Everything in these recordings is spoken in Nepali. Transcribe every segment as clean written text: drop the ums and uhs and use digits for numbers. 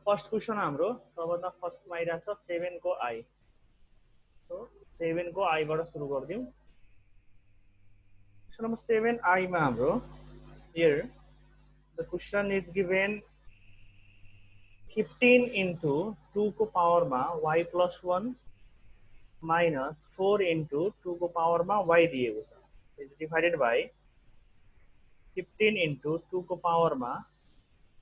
फर्स्ट क्वेशन हाम्रो सबभन्दा फर्स्टमा आइरहेको छ 7 को आई। सो 7 को आई बाट सुरु गर्दियौं। क्वेशन नम्बर 7 आई मा हाम्रो here the question is given 15 into 2 को पावर मा y plus 1 minus 4 into 2 को पावर मा y दिएको छ इज डिवाइडेड बाई 15 into 2 को पावर मा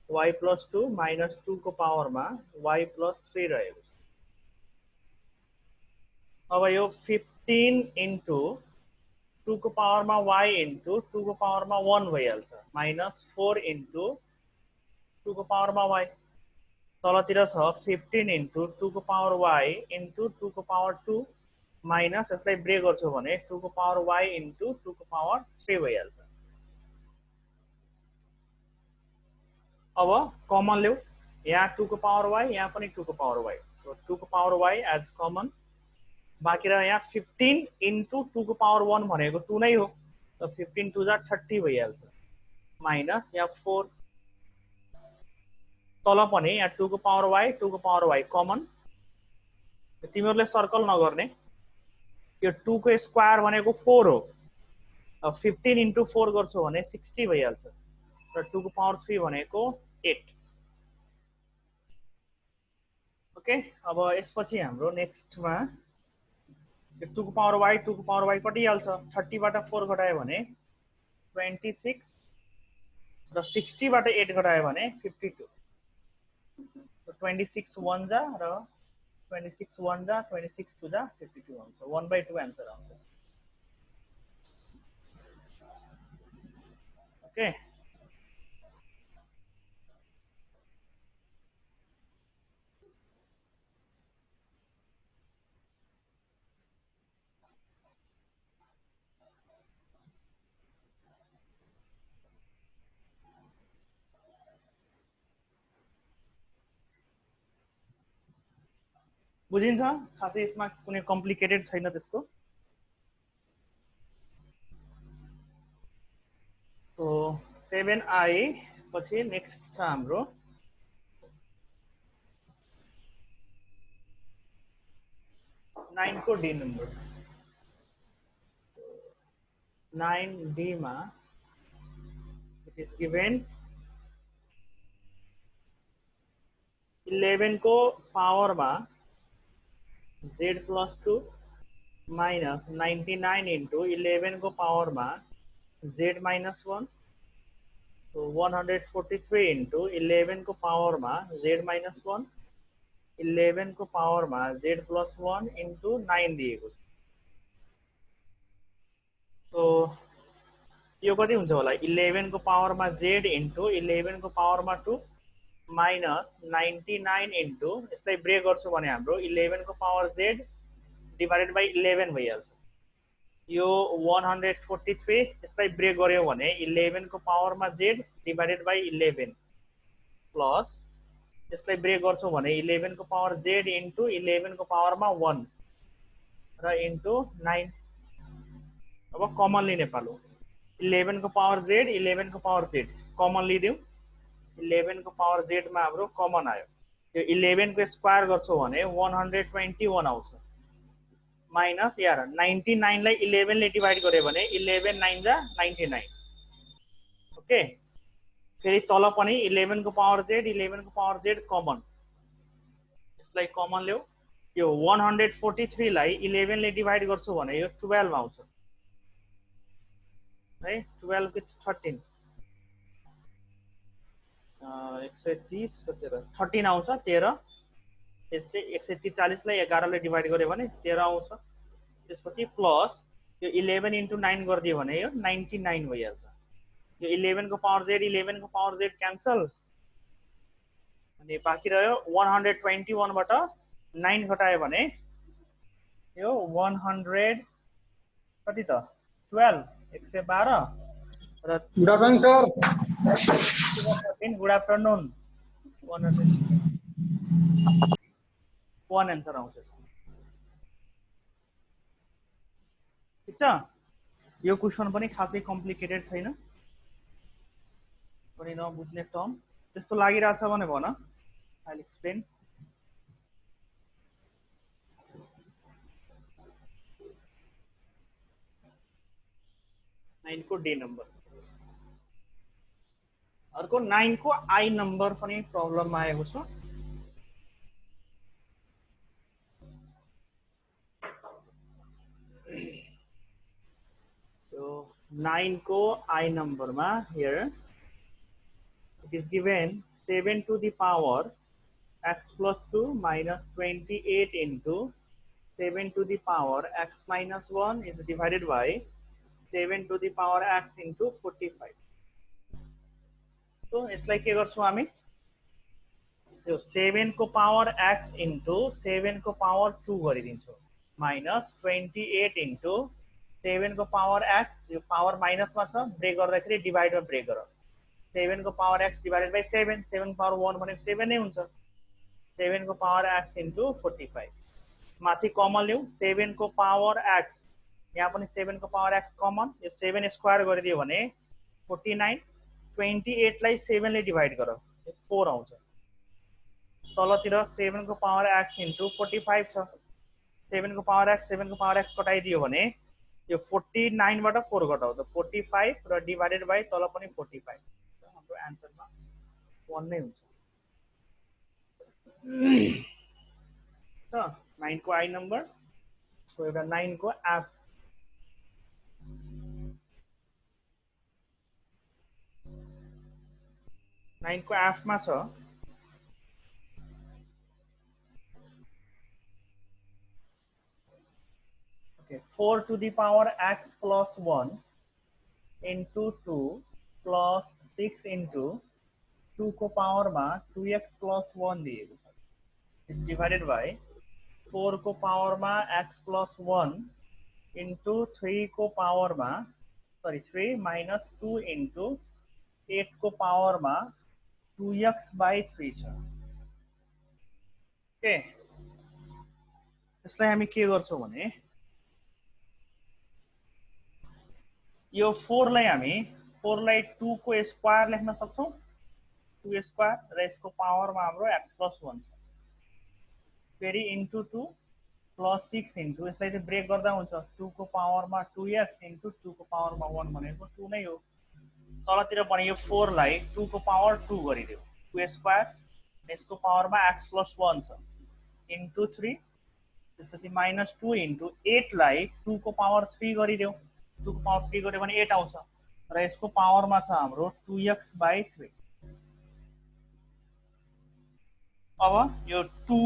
y plus 2 minus 2 को पावर मा y plus 3 रहेको छ। अब यो 15 into 2 को पावर मा y into 2 को पावर मा 1 भइहाल्छ minus 4 into 2 को पावर मा y तलतिर छ 15 into 2 को पावर y into 2 को पावर 2 माइनस यसलाई ब्रेक गर्छु भने 2 को पावर y into 2 को पावर 3 भइहाल्छ। अब कमन ल्याऊ, यहाँ 2 को पावर y, यहाँ पनि 2 को पावर y, सो 2 को पावर y एज कमन। बाँकी रह्यो यहाँ 15 into 2 को पावर 1 भनेको 2 नै हो, त 15 2 जा 30 भइहाल्छ माइनस यहाँ 4। तल पनि यहाँ 2 को पावर y 2 को पावर y कमन। तिमीहरूले सर्कल नगर्ने, यो 2 को स्क्वायर भनेको 4 हो। अब 15 into 4 गर्छु भने 60 भइहाल्छ र 2 को पावर 3 भनेको 8। ओके, अब यसपछि हाम्रो नेक्स्टमा 2 को पावर y 2 को पावर y कटिहाल्छ। 30 बाट 4 घटायो भने 26 र 60 बाट 8 घटायो भने 52। 26 1 जा र 26 1 जा 26 2 जा 52 आउँछ। 1/2 आन्सर आउँछ। ओके, बुझिन्छ? खासै यसमा कुनै कम्प्लिकेटेड छैन त्यस्तो। सो 7i पछि नेक्स्ट छ हाम्रो 9 को डी नम्बर। 9d मा इट इज गिभन 11 को पावर मा z plus 2 minus 99 into 11 को पावर मा z minus 1, so 143 into 11 को पावर मा z minus 1, 11 को पावर मा z plus 1 into 9 दिएको छ। so यो कति हुन्छ होला? 11 को पावर मा z into 11 को पावर मा 2 माइनस 99 into यसलाई ब्रेक गर्छु भने हाम्रो 11 को पावर z डिवाइडेड बाई 11 भइहाल्छ। यो 143 यसलाई ब्रेक गर्यो भने 11 को पावर मा z डिवाइडेड बाई 11 प्लस यसलाई ब्रेक गर्छु भने 11 को पावर z into 11 को पावर मा 1 र into 9। अब कमन लिने पालो 11 को पावर z 11 को पावर z कमन लिदियौ। 11 को पावर z मा हाम्रो कमन आयो। यो 11 को स्क्वायर गर्छौ भने 121 आउँछ माइनस यार 99 लाई 11 ले डिवाइड गर्यो भने 11 9 जा 99। ओके, फेरि तल पनि 11 को पावर z 11 को पावर z कमन, यसलाई कमन ल्याऊ। यो 143 लाई 11 ले डिवाइड गर्छु भने यो 12 आउँछ है। 12 को 13 130 13 आउँछ 13। त्यस्तै 143 लाई 11 ले डिवाइड गर्यो भने 13 आउँछ। त्यसपछि प्लस यो 11 into 9 गरिदियो भने यो 99 भइहाल्छ। यो 11 को पावर z 11 को पावर z क्यान्सल अनि बाँकी रह्यो 121 बाट 9 घटायो भने यो 100 कति त 12 112 र good afternoon sir. Good afternoon. 1 answer आउँछ। ठिक छ, यो क्वेशन पनि खासै कम्प्लिकेटेड छैन, पनि नबुझ्ने टर्म त्यस्तो लागिरहेछ भने भन। I'll explain. नाइन को डे नंबर, अर्को 9 को आई नंबर पनि प्रब्लममा आएको छ। So 9 को आई नम्बरमा here it is given 7 to the power x plus 2 minus 28 into 7 to the power x minus 1 is divided by 7 to the power x into 45. So यसलाई के गर्छौं हामी, त्यो 7 को पावर x into 7 को पावर 2 गरिदिन्छौं माइनस 28 into 7 को पावर x, यो पावर माइनस मा छ, ब्रेक गर्दाखेरि डिवाइड मा ब्रेक गर, 7 को power x divided by 7, 7 power 1 भनेको 7 नै हुन्छ, 7 को पावर x into 45। माथि कमन लिऊ, 7 को पावर x, यहाँ पनि 7 को पावर x कमन, यो 7 स्क्वायर गरिदियो भने 49, 28 लाई 7 ले डिवाइड गर, 4 आउँछ, तलतिर 7 को पावर x into 45 छ, 7 को पावर x कटाइदियो भने यो 49 बाट 4 घटाउ त 45 र डिवाइडेड बाइ तल पनि 45, हाम्रो आन्सरमा 1 नै हुन्छ। त 9 को आई नम्बर, सो एउटा 9 को एफ, नाइन को एफ मा छ okay, 4 to the power x plus 1 into 2 plus 6 into 2 को पावर मा 2x plus 1 दिएको छ, इज डिवाइडेड बाइ 4 को पावर मा x plus 1 into 3 को पावर मा 3 minus 2 into 8 को पावर मा 2x by 3 छ। ओके, यसलाई हामी के गर्छौं भने यो 4 लाई हामी 4 लाई 2 को स्क्वायर लेख्न सक्छौं, 2 स्क्वायर र यसको पावर मा हाम्रो x plus 1 छ, फेरि इन्टु 2 प्लस 6 इन्टु, यसलाई चाहिँ ब्रेक गर्दा हुन्छ, 2 को पावर मा 2x इन्टु 2 को पावर मा 1 भनेको 2 नै हो, तलतिर पनि यो 4 लाई 2 को पावर 2 गरिदियो, 2 स्क्वायर, यसको पावर मा x plus 1 छ, इन्टु 3, त्यसपछि माइनस 2 इन्टु 8 लाई 2 को पावर 3 गरिदियो, 2 को पावर 3 गर्यो भने 8 आउँछ र यसको पावर मा छ हाम्रो 2x by 3। अब यो 2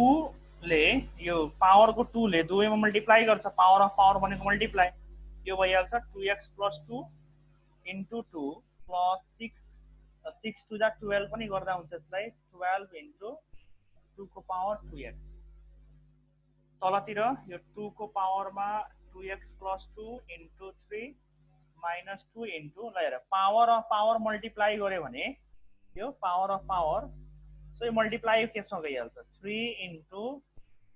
ले यो पावर को 2 ले दुवैमा मल्टिप्लाई गर्छ, पावर अफ पावर भनेको मल्टिप्लाई, यो भइहाल्छ 2x plus 2 into 2 plus 6 to the 12 पनि गर्दा हुन्छ, यसलाई 12 into 2 को पावर 2x, तलतिर यो 2 को पावर मा 2x plus 2 into 3 minus 2 into, ल हेर पावर अफ पावर मल्टिप्लाई गर्यो भने यो पावर अफ पावर, सो यो मल्टिप्लाई केसमा गइहाल्छ, 3 into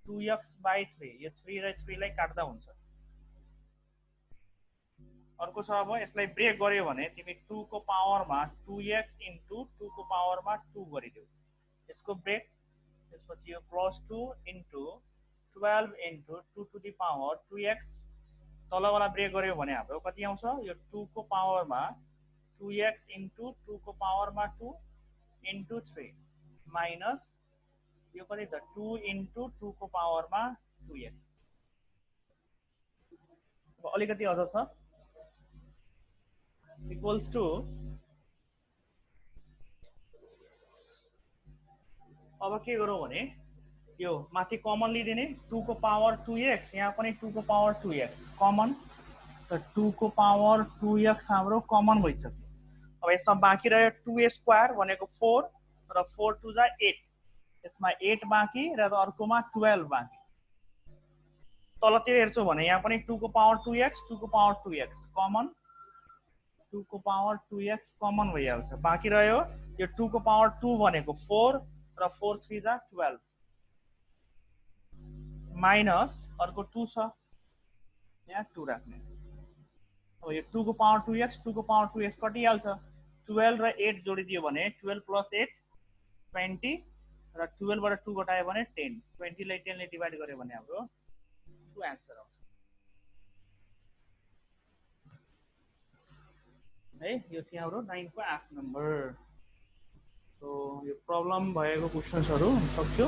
2x by 3, यो 3 र 3 लाई काट्दा हुन्छ। अर्को छ, अब यसलाई ब्रेक गर्यो भने तिमी 2 को पावर मा 2x into 2 को पावर मा 2 गरिदेऊ, यसको ब्रेक, त्यसपछि यो plus 2 into 12 into 2 to the power 2x, तलवाला ब्रेक गर्यो भने हाम्रो कति आउँछ, यो 2 को पावर मा 2x into 2 को पावर मा 2 into 3 माइनस यो कति त 2 into 2 को पावर मा 2x, अब अलिकति अझ छ, इक्वल्स टु, अब के गरौँ भने यो माथि कमन लिदिने, 2 को पावर 2x, यहाँ पनि 2 को पावर 2x कमन, त 2 को पावर 2x हाम्रो कमन भइसक्यो। अब यसमा बाँकी रह्यो 2 स्क्वायर भनेको 4 र 4 2 जा 8, यसमा 8 बाँकी र अर्कोमा 12 बाँकी, तलतिर हेर्छौ भने यहाँ पनि 2 को पावर 2x, 2 को पावर 2x कमन, 2 को पावर 2x कमन भइहाल्छ, बाँकी रह्यो यो 2 को पावर 2 भनेको 4 र 4 3 जा 12 माइनस अर्को 2 छ, यहाँ 2 राख्ने, अब यो 2 को पावर 2x, 2 को पावर 2x कटिहाल्छ, 12 र 8 जोडिदियो भने 12 प्लस 8 20 र 12 बाट 2 घटायो भने 10, 20 लाई 10 ले डिवाइड गर्यो भने हाम्रो 2 आन्सर आउँछ है। यो थियो हाम्रो 9 को 8 नम्बर। सो यो प्रब्लम भएको क्वेशन्सहरु सक्यो।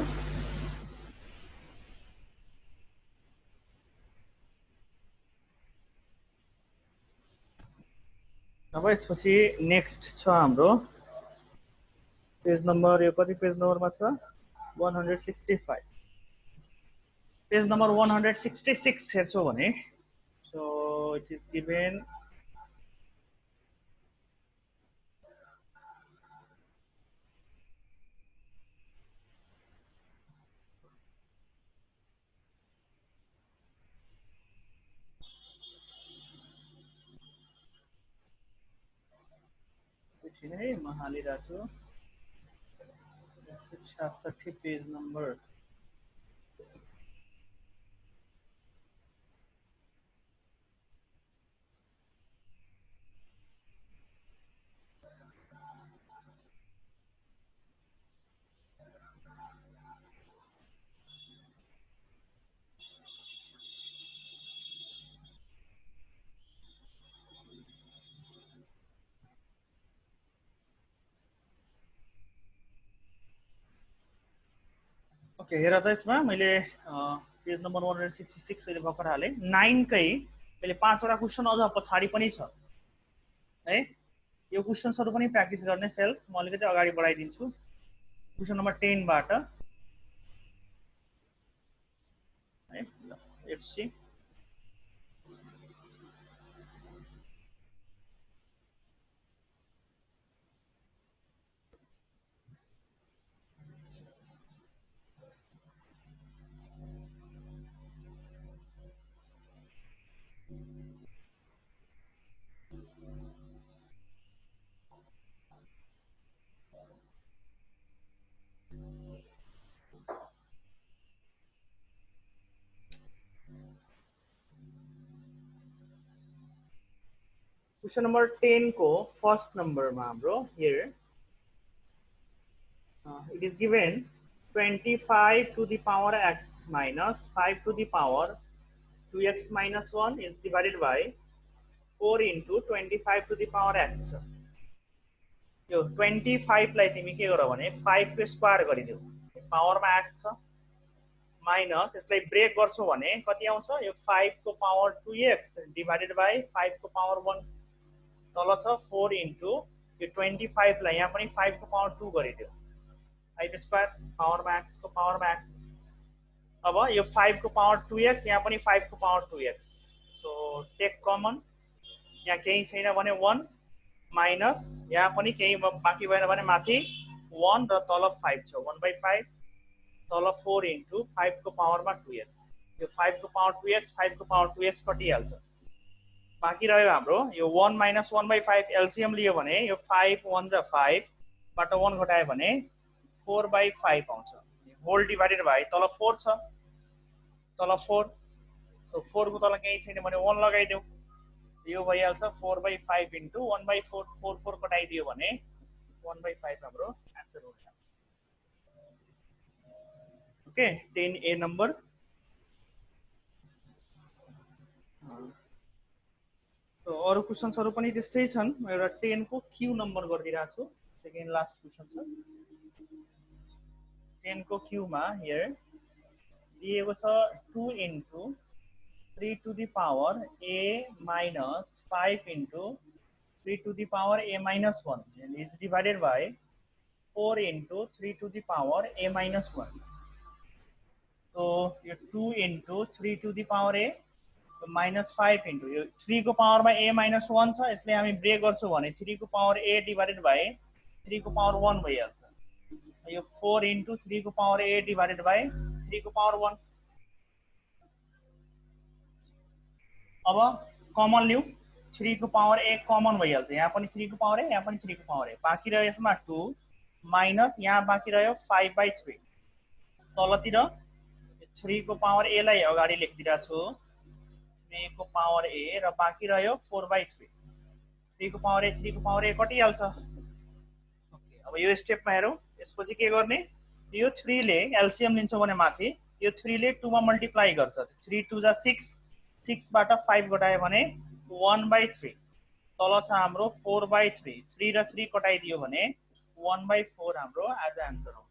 अब यसपछि नेक्स्ट छ हाम्रो पेज नम्बर, यो कति पेज नम्बरमा छ 165। पेज नम्बर 166 हेर्छौ भने सो इट इज गिभन एकछिन है म हालिरहेको छु 66 पेज नम्बर। ओके हेर त यसमा मैले पेज नम्बर 166 अहिले भर्खर हाले 9 कै मैले 5 वटा क्वेशन अझ पछाडी पनि छ है। यो क्वेशन्सहरु पनि प्र्याक्टिस गर्ने सेल्फ म अलिकति अगाडि बढाइदिन्छु। क्वेशन नम्बर 10 बाट है लेट्स सी। क्वेशन नम्बर 10 को फर्स्ट नम्बरमा हाम्रो here it is given 25 to the power x minus 5 to the power 2x minus 1 is divided by 4 into 25 to the power x। यो 25 लाई तिमी के गर भने 5 को स्क्वायर गरिदेऊ, पावरमा x छ माइनस यसलाई ब्रेक गर्छौ भने कति आउँछ यो 5 को पावर 2x डिवाइडेड बाइ 5 को पावर 1 तल छ 4 इन्टु यो 25 लाई यहाँ पनि 5 को पावर 2 गरिदेऊ 5 स्क्वायर पावरमा x को पावरमा x। अब यो 5 को पावर 2x यहाँ पनि 5 को power 2x so take common यहाँ केही छैन भने 1 माइनस यहाँ पनि केही बाँकी भएन भने माथि 1 र तल 5 छ 1/5 तल 4 इन्टु 5 को पावरमा 2x। यो 5 को पावर 2x 5 को पावर 2x कटिहाल्छ। बाँकी रह्यो हाम्रो यो 1 माइनस 1/5 एलसीएम लियो भने यो 5 1 जा 5 बाट 1 घटायो भने 4/5 आउँछ होल डिवाइडेड बाइ तल 4 छ तल 4 सो 4 को तल केही छैन भने 1 लगाइदेऊ यो भइहाल्छ 4/5 इन्टु 1/4 4 4 कटाइदियो भने 1/5 हाम्रो आन्सर हुन्छ। Okay 10A number. तो अरु क्वेशन्सहरु पनि त्यस्तै छन्। म एउटा 10 को क्यू नम्बर गरिदिरहेको छु, सेकेन्ड लास्ट क्वेशन छ। 10 को क्यू मा हियर दिएको छ 2 into 3 to the power a minus 5 into 3 to the power a minus 1 and is divided by 4 into 3 to the power a minus 1। तो ये 2 into 3 to the power a तो -5 into यो 3 को पावर में a minus 1 छ इसलिए हामी ब्रेक गर्छौं भने 3 को पावर a डिवाइडेड बाइ 3 को पावर 1 भइहाल्छ। यो 4 into 3 को पावर a डिवाइडेड बाइ 3 को पावर 1। अब कमन लिऊ 3 को पावर a कमन भइहाल्छ, यहाँ पनि 3 को पावर a यहाँ पनि 3 को पावर a बाँकी रह्यो यसमा 2 माइनस यहाँ बाँकी रह्यो 5/3 तलतिर 3 को पावर a लाई अगाडि लेखिदिरहेको छु 3 को पावर a र बाँकी रह्यो 4/3 3 को पावर a 3 को पावर a कटिहाल्छ। ओके अब यो स्टेपमा हेरौँ यसपछि के गर्ने यो 3 ले एलसीएम लिन्छौ भने माथि यो 3 ले 2 मा मल्टिप्लाई गर्छ 3 2 जा 6 6 बाट 5 घटायो भने 1/3 तल छ हाम्रो 4/3 3 र 3 कटाइदियो भने 1/4 हाम्रो एज आन्सर हो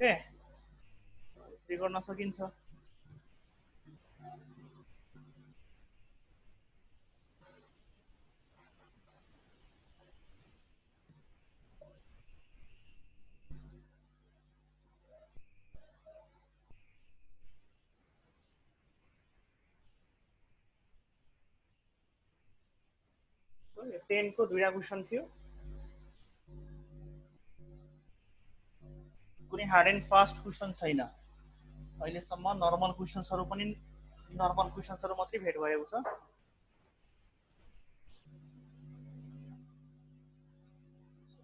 ओके 3 गर्न सकिन्छ यो 10 को दुईटा क्वेशन थियो कुनै हार्ड एन्ड फास्ट क्वेशन छैन अहिलेसम्म नर्मल क्वेशन्सहरु पनि नर्मल क्वेशन्सहरु मात्रै भेट भएको छ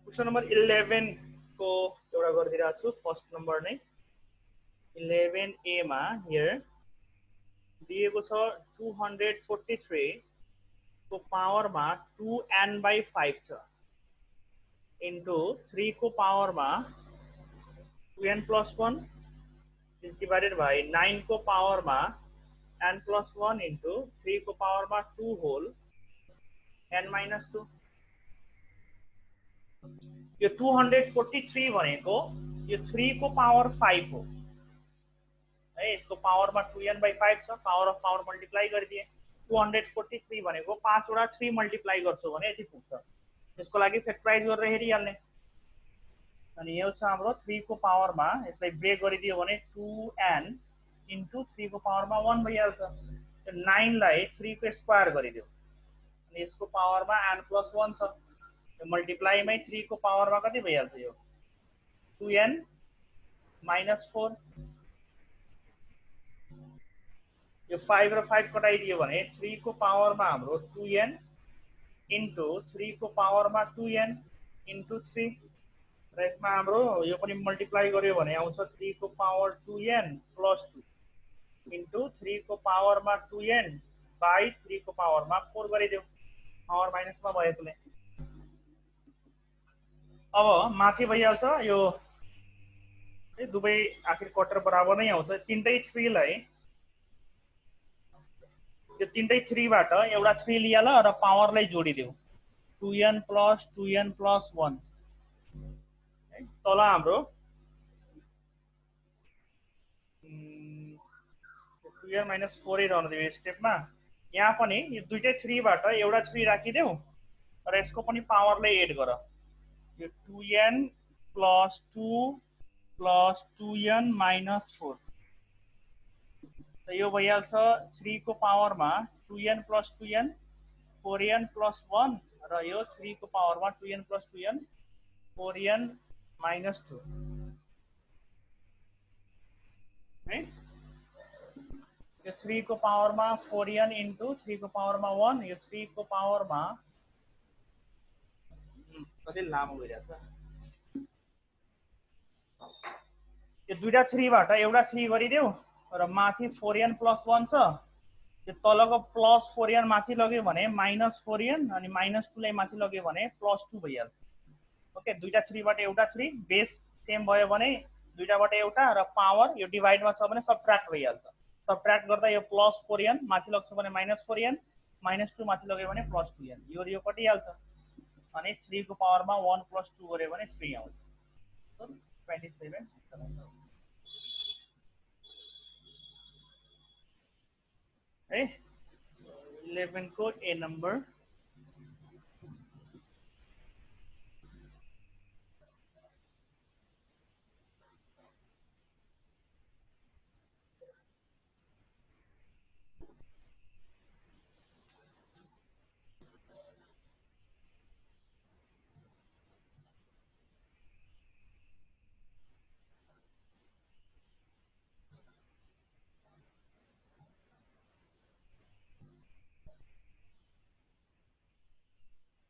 क्वेशन नम्बर 11 को एउटा गरिदिरहेको छु फर्स्ट नम्बर नै 11A मा हियर दिएको छ 243 को पावरमा 2n/5 छ इन्टु 3 को पावरमा 2n plus 1 is divided by 9 को पावरमा n plus 1 into 3 को पावरमा 2 whole n minus 2 यो 243 भनेको यो 3 को पावर 5 हो है यसको पावरमा 2n/5 छ पावर अफ पावर मल्टिप्लाई गरिदिए 243 भनेको 5 वटा 3 मल्टिप्लाई गर्छौ भने यति पुग्छ यसको लागि फ्याक्टराइज गरेर हेरिहाल्ने अनि यो छ हाम्रो 3 को पावरमा यसलाई ब्रेक गरिदियो भने 2n into 3 को पावरमा 1 भइहाल्छ त्यो 9 लाई 3 को स्क्वायर गरिदियो अनि यसको पावरमा n plus 1 छ यो मल्टिप्लाई मै 3 को पावरमा कति भइहाल्छ यो 2n minus 4 यो 5 र 5 कटाइदियो भने 3 को पावरमा हाम्रो 2n into 3 को पावरमा 2n into 3 र यसमा हाम्रो यो पनि मल्टिप्लाई गर्यो भने आउँछ 3 को पावर 2n plus 2 into 3 को पावरमा 2n by 3 को पावरमा 4 गरिदेऊ पावर माइनसमा भएकोले अब माथि भइहाल्छ यो दुवै आखिर क्वार्टर बराबर नै आउँछ तीनटै 3 लाई यो तीनटै 3 बाट एउटा 3 लियाला र पावरलाई जोडिदेऊ 2n plus 2n plus 1 तल हाम्रो 2n minus 4 रहन दियो स्टेपमा यहाँ पनि यो दुईटै 3 बाट एउटा 3 राखिदेऊ र यसको पनि पावरलाई एड गर यो 2n plus 2 plus 2n minus 4 त यो भइहाल्छ 3 को पावरमा 2n plus 2n 4n plus 1 र यो 3 को पावरमा 2n plus 2n 4n minus 2 है यो 3 को पावरमा 4n into 3 को पावरमा 1 यो 3 को पावरमा कति लामो भइरहेछ यो दुईटा 3 बाट एउटा 3 गरिदेऊ र माथि 4n plus 1 छ यो तलको प्लस 4n माथि लग्यो भने माइनस 4n अनि माइनस 2 लाई माथि लग्यो भने प्लस 2 भइहाल्छ ओके दुईटा 3 बाट एउटा 3 बेस सेम भयो भने दुईटाबाट एउटा र पावर यो डिभाइडमा छ भने सबट्र्याक्ट भइहाल्छ सबट्र्याक्ट गर्दा यो प्लस 4n माथि लग्छ भने माइनस 4n माइनस 2 माथि लग्यो भने प्लस 2n यो कटिहाल्छ अनि 3 को पावरमा 1 plus 2 गर्यो भने 3 आउँछ 27 है 11 को ए नंबर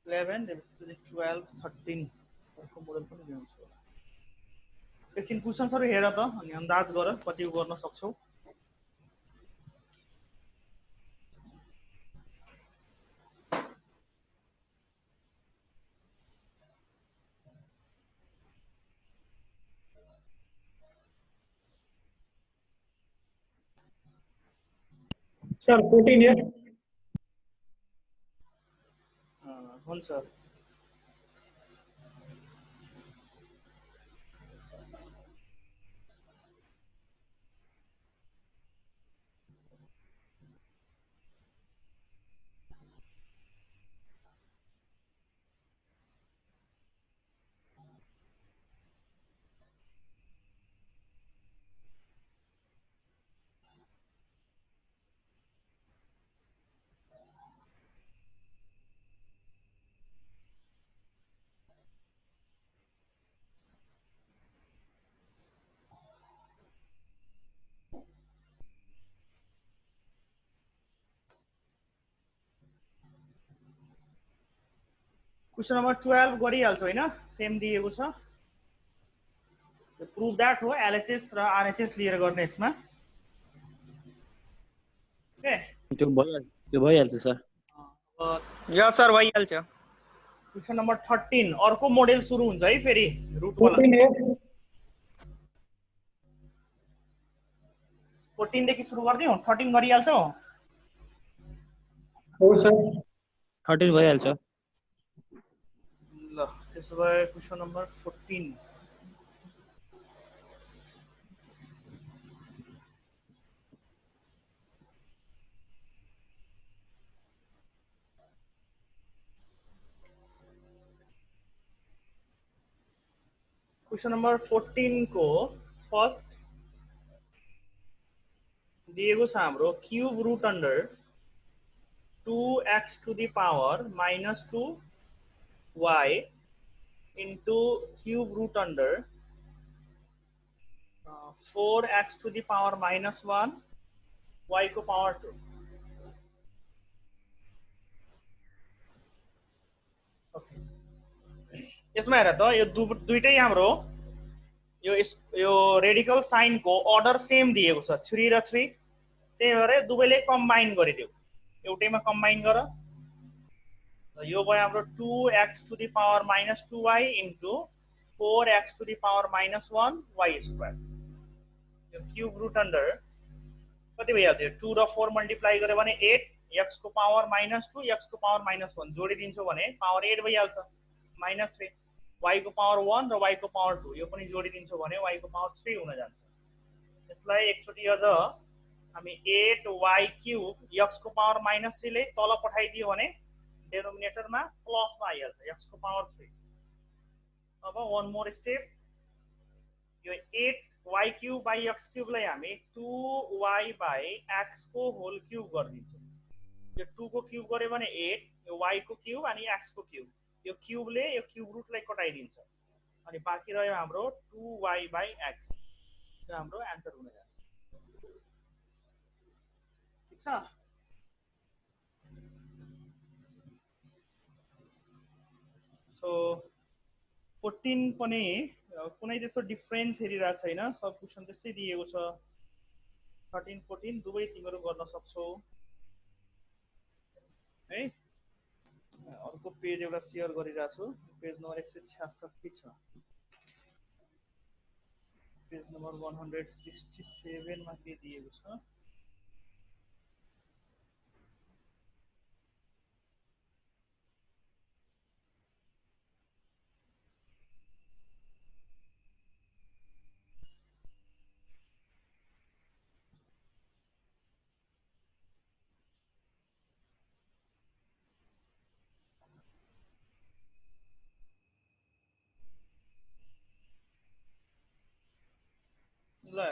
इलेवन 12 13 को मोडल पनि ल्याउँछु होला एकछिन क्वेशन्सहरु हेर त अनि अन्दाज गर कति गर्न सक्छौ सर 14 है। हुन्छ। क्वेशन नंबर 12 गरिहाल्छु हैन, सेम दिएको छ। प्रुभ दैट हो एलएचएस र आरएचएस लिएर गर्ने यसमा। ओके त्यो भइहाल्छ सर। या सर भइहाल्छ। क्वेशन नंबर 13 अर्को मोडेल सुरु हुन्छ है फेरि रुट वाला। 14 है। 14 देखि सुरु गर्दियौ, 13 गरिहाल्छौ? हो सर। 13 भइहाल्छ। ल त्यसो भए क्वेशन नंबर 14 क्वेशन नंबर 14 को फर्स्ट दिएको छ हाम्रो cube root under 2x to the power minus 2y into cube root under 4x to the power minus 1 y को power 2। यसमा हेर त यो दुईटै हाम्रो यो रेडिकल साइन को अर्डर सेम दिएको छ 3 र 3, त्यही भएर दुवैले कम्बाइन गरिदियो, एउटैमा कम्बाइन गर। यो भयो हाम्रो 2x to the power minus 2y into 4x to the power minus 1 y square। यो क्यूब रूट अंडर कति भइहाल्छ, 2 र 4 मल्टिप्लाई गर्यो भने 8, x को पावर minus 2 x को पावर minus 1 जोडिदिन्छौ भने पावर 8 भइहाल्छ, minus 3 y को पावर 1 र y को पावर 2 यो पनि जोडिदिन्छौ भने y को पावर 3 हुन जान्छ। यसलाई एकचोटी अझ हामी 8y क्यूब x को पावर minus 3 ले तल पठाइदियो भने डेनोमिनेटर में प्लस में आइहाल्छ x को पावर 3। अब वन मोर स्टेप, यो 8y cube by x cube लाई हामी 2y बाई x को होल क्यूब गरिदिन्छौँ। यो 2 को क्यूब गर्यो भने 8, यो y को क्यूब अनि x को क्यूब, यो क्यूबले यो क्यूब रुटलाई कटाइदिन्छ अनि बाँकी रह्यो हाम्रो 2y बाई x। यो हाम्रो आन्सर हुन जान्छ। ठीक छ। सो 14 पनि कुनै त्यस्तो डिफरेन्स हेरिरहेको छैन, सब क्वेसन त्यस्तै दिएको छ। 13 14 दुवै तिमीहरू गर्न सक्छौ है। अर्को पेज एउटा शेयर गरिरहेको छु, पेज नम्बर 166 छ, पेज नम्बर 167 मा के दिएको छ। ल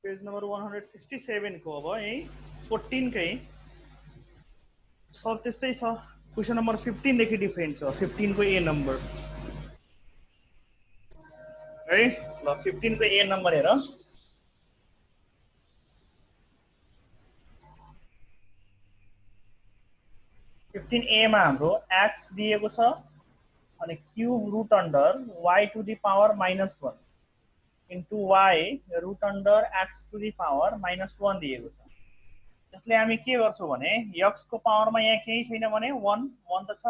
पेज नंबर 167 को अब यही 14 कै सब त्यस्तै छ। क्वेशन नंबर 15 देखि डिफरेन्ट छ। 15 को ए नंबर है। ल 15 को ए नंबर हेर। 15A मा हाम्रो x दिएको छ अनि cube root under y to the power -1 into y root under x to the power -1 दिएको छ। यसले हामी के गर्छौँ भने x को पावरमा यहाँ केही छैन भने 1 1 त छ,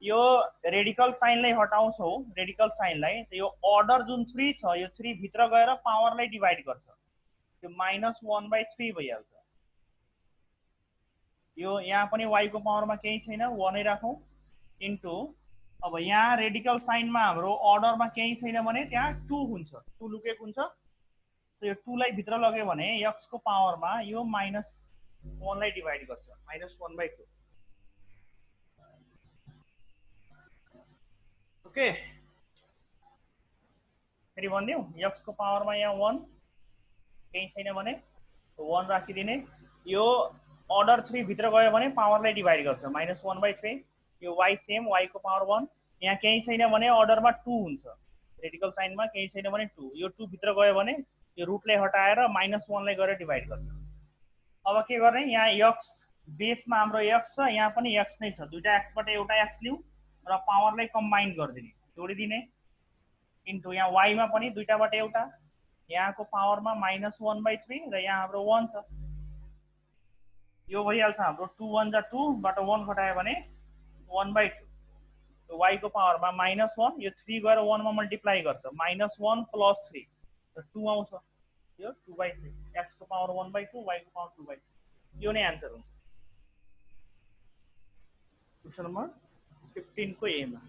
यो रेडिकल साइनलाई हटाउँछौ, रेडिकल साइनलाई, यो अर्डर जुन 3 छ यो 3 भित्र गएर पावरलाई डिभाइड गर्छ, त्यो -1/3 भइहाल्छ। यो यहाँ पनि y को पावरमा केही छैन 1 नै राखौं इन्टु, अब यहाँ रेडिकल साइनमा हाम्रो अर्डरमा केही छैन भने त्यहाँ 2 हुन्छ, 2 लुकेको हुन्छ, यो 2 लाई भित्र लग्यो भने x को पावरमा यो -1 लाई डिभाइड गर्छ, -1/2। ओके, फेरि भनिदिउँ, x को पावरमा यहाँ 1 केही छैन भने 1 राखिदिने, यो अर्डर 3 भित्र गयो भने पावरलाई डिभाइड गर्छ, -1/3, यो y सेम, y को पावर 1, यहाँ केही छैन भने अर्डरमा 2 हुन्छ, रेडिकल साइनमा केही छैन भने 2, यो 2 भित्र गयो भने यो रुटलाई हटाएर -1 लाई गरेर डिभाइड गर्छ। अब के गर्ने, यहाँ x बेसमा हाम्रो x छ, यहाँ पनि x नै छ, दुईटा x बाट एउटा x लिऊ र पावरलाई कम्बाइन गरिदिने, जोडिदिने, इन्टु यहाँ y मा पनि दुईटाबाट एउटा, यहाँको पावरमा -1/3 र यहाँ हाम्रो 1 छ, यो भइहाल्छ हाम्रो 2 1 जा 2 बाट 1 घटायो भने 1/2, y को पावरमा -1, यो 3 गएर 1 मा मल्टिप्लाई गर्छ, -1 + 3 र 2 आउँछ, यो 2/3, x को पावर 1/2, y को पावर 2/2, यो नै आन्सर हुन्छ क्वेशन नम्बर 15 को ए मा।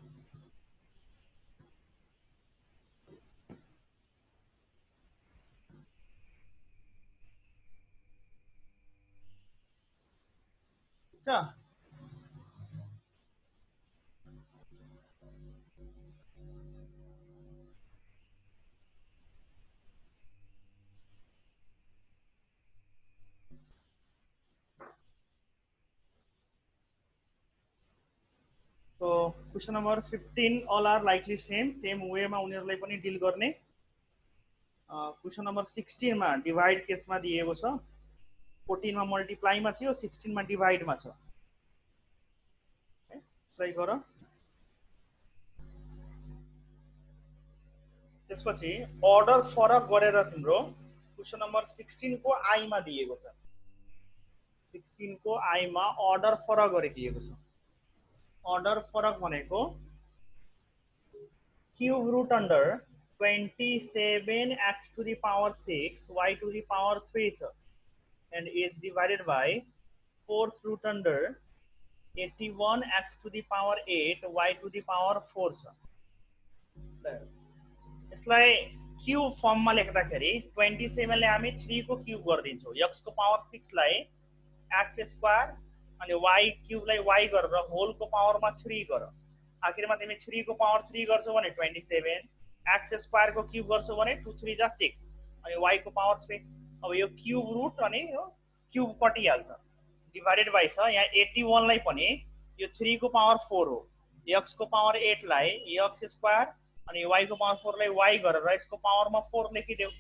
अच्छा, so question number 15 all are likely same way मा उनीहरुलाई पनि डिल गर्ने। क्वेशन नम्बर 16 मा डिवाइड केसमा दिएको छ, 14 मा मल्टिप्लाई मा थियो, 16 मा डिवाइड मा छ, सही गर। त्यसपछि अर्डर फरक गरेर तिम्रो क्वेशन नम्बर 16 को आई मा दिएको छ, 16 को आई मा अर्डर फरक गरिदिएको छ। अर्डर फरक भनेको cube root under 27x to the power 6 y to the power 3 छ, and is divided by 4th root under 81x to the power 8 y to the power 4 छ। यसलाई क्यूब फर्ममा लेख्दाखेरि 27 ले हामी 3 को क्यूब गरिदिन्छौँ, x को पावर 6 लाई x² अनि y क्यूब लाई y गरेर होल को पावरमा 3 गर, आखिरमा तिमी 3 को पावर 3 गर्छौ भने 27, x² को क्यूब गर्छौ भने 2 3 जा 6 अनि y को पावर 3। अब यो क्यूब रूट अनि यो क्यूब कटिहाल्छ, डिवाइडेड बाइ छ, यहाँ 81 लाई पनि यो 3 को पावर 4 हो, x को पावर 8 लाई x² अनि y को पावर 4 लाई y गरेर यसको पावरमा 4 लेखिदेऊ,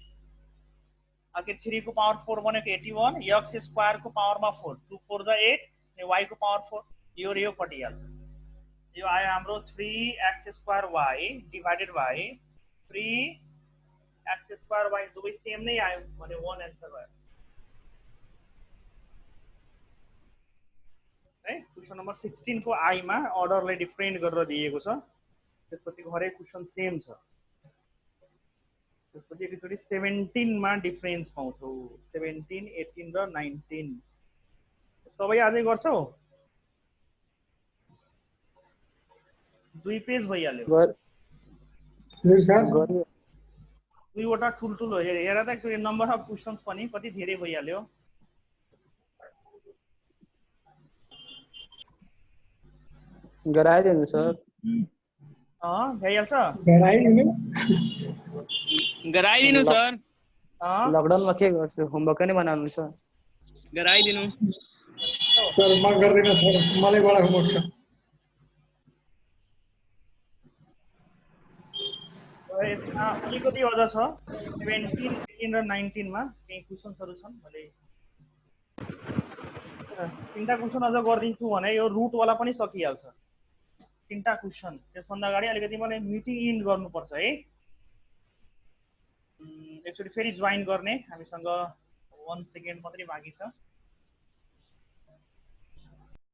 आखिर 3 को पावर 4 भनेको 81, x² को पावरमा 4, 2 4 जा 8 अनि y को पावर 4, यो र यो कटिहाल्छ, यो आयो हाम्रो 3x² डिवाइडेड बाइ 3x² दुवै सेम नै आयो भने 1 आन्सर भयो है। क्वेशन नम्बर 16 को आई मा अर्डरलाई डिफरेन्ट गरेर दिएको छ, त्यसपछि हरेक क्वेशन सेम छ। त्यसपछि एकचोटि 17 मा डिफरेन्स पाउँछौ, 17 18 र 19 सबै आजै गर्छौ, 2 पेज भइहाल्यो, दुईवटा ठुल्ठुलो हेर त एकचोटि नम्बर अफ क्वेशन्स पनि कति धेरै भइहाल्यो। गराइदिनु सर, भइहाल्छ, गराइदिनु सर, लकडाउनमा के गर्छु, होमवर्क नै बनाउनु सर, गराइदिनु सर। म गर्दिन सर, मलाई बडा होमवर्क छ। अलिकति अझ छ, 17 18 र 19 मा केही क्वेशन्सहरु छन्, मैले 3टा क्वेशन अझ गरिदिन्छु भने यो रुट वाला पनि सकिहाल्छ, 3टा क्वेशन। त्यसभन्दा अगाडि अलिकति मलाई मिटिङ इन्ड गर्नुपर्छ है, एकचोटि फेरि जोइन गर्ने, हामीसँग 1 सेकेन्ड मात्रै बाँकी छ।